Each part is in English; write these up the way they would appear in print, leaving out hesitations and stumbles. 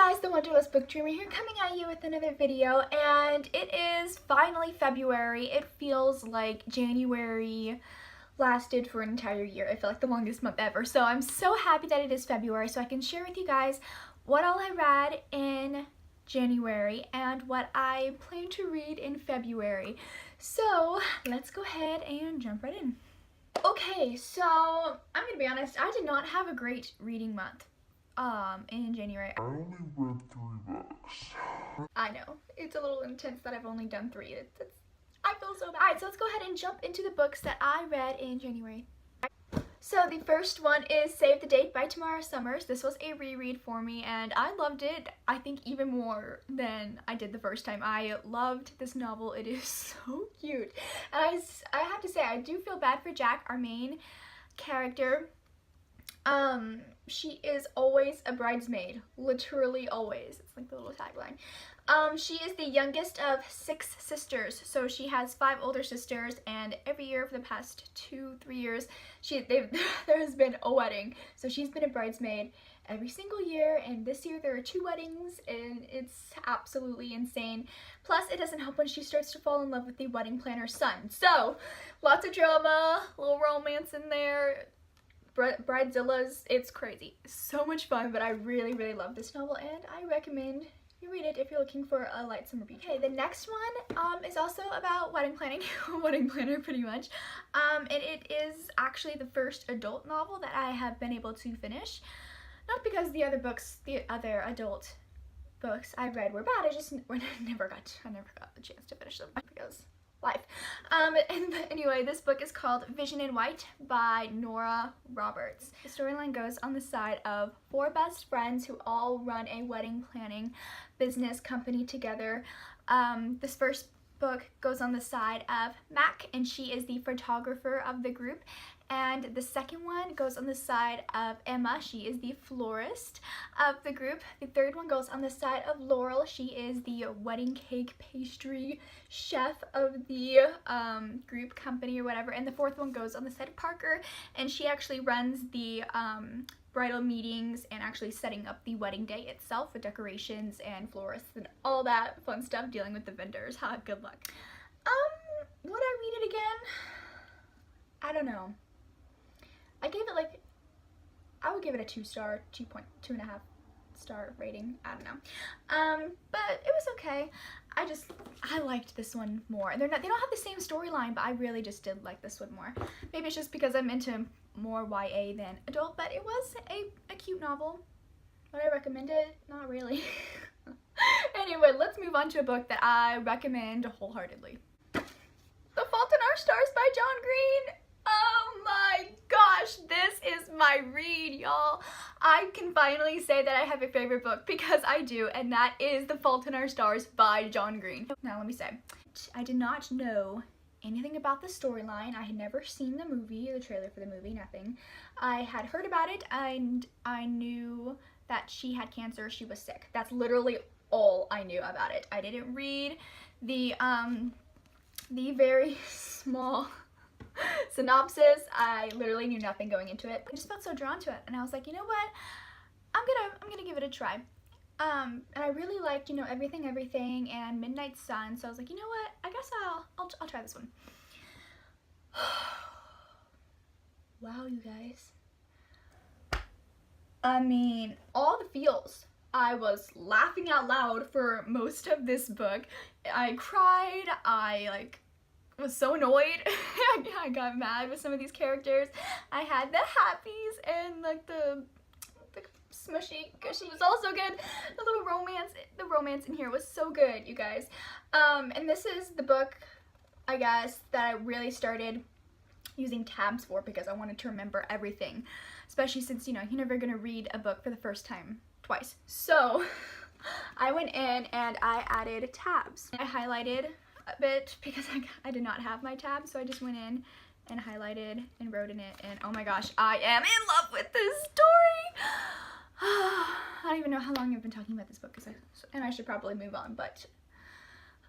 guys, the Wonderless Book Dreamer here, coming at you with another video, and it is finally February. It feels like January lasted for an entire year. I feel like the longest month ever, so I'm so happy that it is February so I can share with you guys what all I read in January and what I plan to read in February. So let's go ahead and jump right in. Okay, so I'm gonna be honest, I did not have a great reading month in January. I only read 3 books. I know, it's a little intense that I've only done 3. I feel so bad. Alright, so let's go ahead and jump into the books that I read in January. So the first one is Save the Date by Tamara Summers. This was a reread for me and I loved it, I think even more than I did the first time. I loved this novel. It is so cute. And I have to say, I do feel bad for Jack, our main character. She is always a bridesmaid, literally always. It's like the little tagline. She is the youngest of 6 sisters, so she has 5 older sisters, and every year for the past 2-3 years, there has been a wedding. So she's been a bridesmaid every single year, and this year there are 2 weddings, and it's absolutely insane. Plus, it doesn't help when she starts to fall in love with the wedding planner's son. So, lots of drama, a little romance in there. Bridezillas, it's crazy. So much fun, but I really, really love this novel, and I recommend you read it if you're looking for a light summer beach. Okay, the next one is also about wedding planning, wedding planner pretty much. And it is actually the first adult novel that I have been able to finish. Not because the other adult books I read were bad, I never got the chance to finish them because life. Anyway, this book is called Vision in White by Nora Roberts. The storyline goes on the side of 4 best friends who all run a wedding planning business company together. This first book goes on the side of Mac, and she is the photographer of the group. And the second one goes on the side of Emma. She is the florist of the group. The third one goes on the side of Laurel. She is the wedding cake pastry chef of the group company or whatever. And the fourth one goes on the side of Parker, and she actually runs the bridal meetings and actually setting up the wedding day itself with decorations and florists and all that fun stuff, dealing with the vendors. Ha, good luck. Would I read it again? I don't know. I would give it a 2-star, 2.5 star rating. I don't know. But it was okay. I liked this one more. They don't have the same storyline, but I really just did like this one more. Maybe it's just because I'm into more YA than adult, but it was a cute novel. Would I recommend it? Not really. Anyway, let's move on to a book that I recommend wholeheartedly. The Fault in Our Stars by John Green. Oh my gosh, this is my read, y'all. I can finally say that I have a favorite book because I do, and that is The Fault in Our Stars by John Green. Now let me say, I did not know anything about the storyline. I had never seen the movie, the trailer for the movie, nothing. I had heard about it and I knew that she had cancer, she was sick. That's literally all I knew about it. I didn't read the very small synopsis. I literally knew nothing going into it. I just felt so drawn to it, and I was like, you know what, I'm gonna give it a try. And I really liked, you know, Everything and Midnight Sun, so I was like, you know what, I guess I'll try this one. Wow, you guys, I mean, all the feels. I was laughing out loud for most of this book. I cried, I was so annoyed. I got mad with some of these characters. I had the happies and the smushy gushy was also good. The little romance in here was so good, you guys. And this is the book, I guess, that I really started using tabs for because I wanted to remember everything, especially since, you know, you're never gonna read a book for the first time twice. So I went in and I added tabs. I highlighted a bit because I did not have my tab, so I just went in and highlighted and wrote in it, and oh my gosh, I am in love with this story. I don't even know how long I've been talking about this book, and I should probably move on, but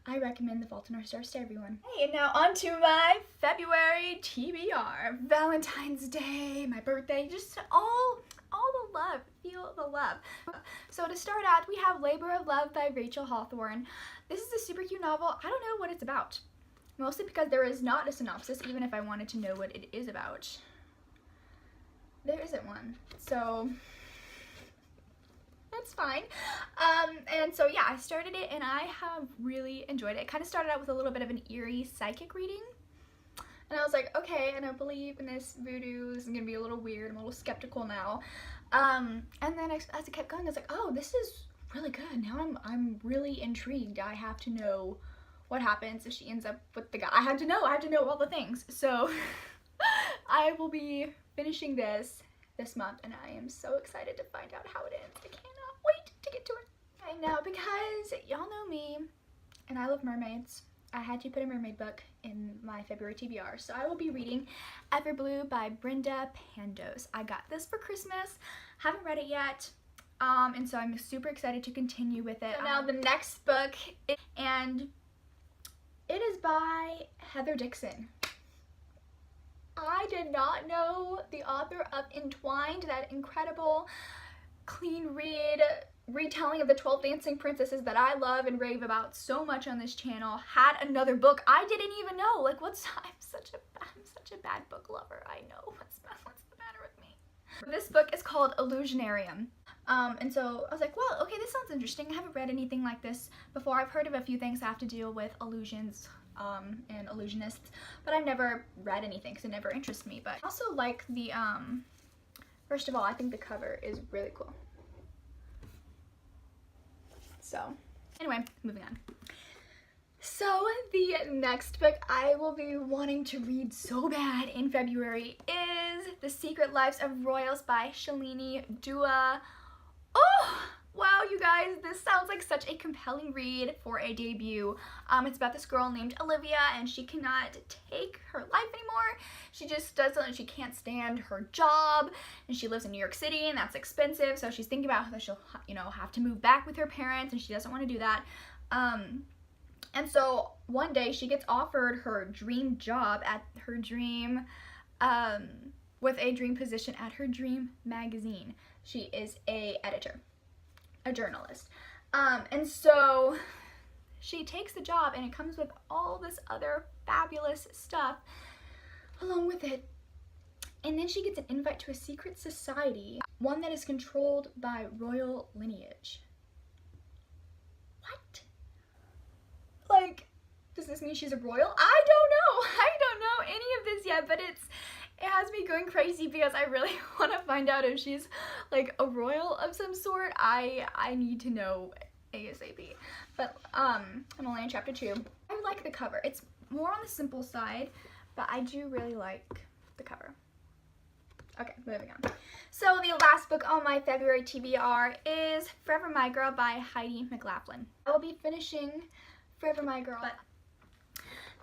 I recommend The Fault in Our Stars to everyone. Hey, and now on to my February TBR. Valentine's Day, my birthday, just all all the love. Feel the love. So to start out, we have Labor of Love by Rachel Hawthorne. This is a super cute novel. I don't know what it's about. Mostly because there is not a synopsis, even if I wanted to know what it is about. There isn't one. So that's fine. And so yeah, I started it and I have really enjoyed it. It kind of started out with a little bit of an eerie psychic reading. And I was like, okay, I don't believe in this voodoo. This is gonna be a little weird. I'm a little skeptical now. And then as it kept going, I was like, oh, this is really good. Now I'm really intrigued. I have to know what happens if she ends up with the guy. I have to know all the things. So I will be finishing this month and I am so excited to find out how it ends. I cannot wait to get to it. I know, because y'all know me and I love mermaids. I had to put a mermaid book in my February TBR. So I will be reading Everblue by Brenda Pandos. I got this for Christmas. Haven't read it yet. And so I'm super excited to continue with it. So now the next book, and it is by Heather Dixon. I did not know the author of Entwined, that incredible clean read retelling of the 12 Dancing Princesses that I love and rave about so much on this channel, had another book I didn't even know. Like, I'm such a bad book lover. I know. What's the matter with me? This book is called Illusionarium. And so I was like, well, okay, this sounds interesting. I haven't read anything like this before. I've heard of a few things that have to deal with illusions and illusionists, but I've never read anything because it never interests me. But I also like the, first of all, I think the cover is really cool. So anyway, moving on. So the next book I will be wanting to read so bad in February is The Secret Lives of Royals by Shalini Dua. Oh, wow, you guys, this sounds like such a compelling read for a debut. It's about this girl named Olivia, and she cannot take her life anymore. She just doesn't, she can't stand her job, and she lives in New York City, and that's expensive, so she's thinking about how she'll, have to move back with her parents, and she doesn't want to do that. And so one day she gets offered her dream job at her dream, with a dream position at her dream magazine. She is a editor, a journalist. And so she takes the job and it comes with all this other fabulous stuff along with it. And then she gets an invite to a secret society, one that is controlled by royal lineage. What? Like, does this mean she's a royal? I don't know any of this yet, but it has me going crazy because I really want to find out if she's like a royal of some sort. I need to know ASAP. But I'm only in chapter 2. I like the cover. It's more on the simple side, but I do really like the cover. Okay, moving on. So the last book on my February TBR is Forever My Girl by Heidi McLaughlin. I will be finishing Forever My Girl, but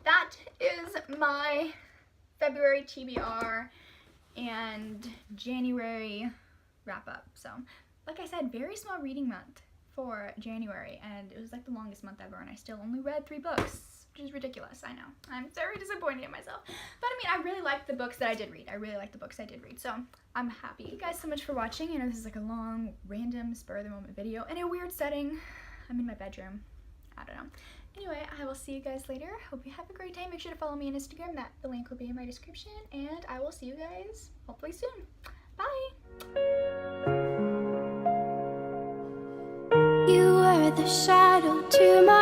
that is my February TBR and January wrap up. So like I said, very small reading month for January, and it was like the longest month ever, and I still only read 3 books, which is ridiculous. I know, I'm very disappointed in myself, but I mean, I really liked the books that I did read. So I'm happy. Thank you guys so much for watching. I know this is like a long, random, spur of the moment video in a weird setting. I'm in my bedroom. I don't know. Anyway, I will see you guys later. Hope you have a great day. Make sure to follow me on Instagram. The link will be in my description. And I will see you guys hopefully soon. Bye! You were the shadow to my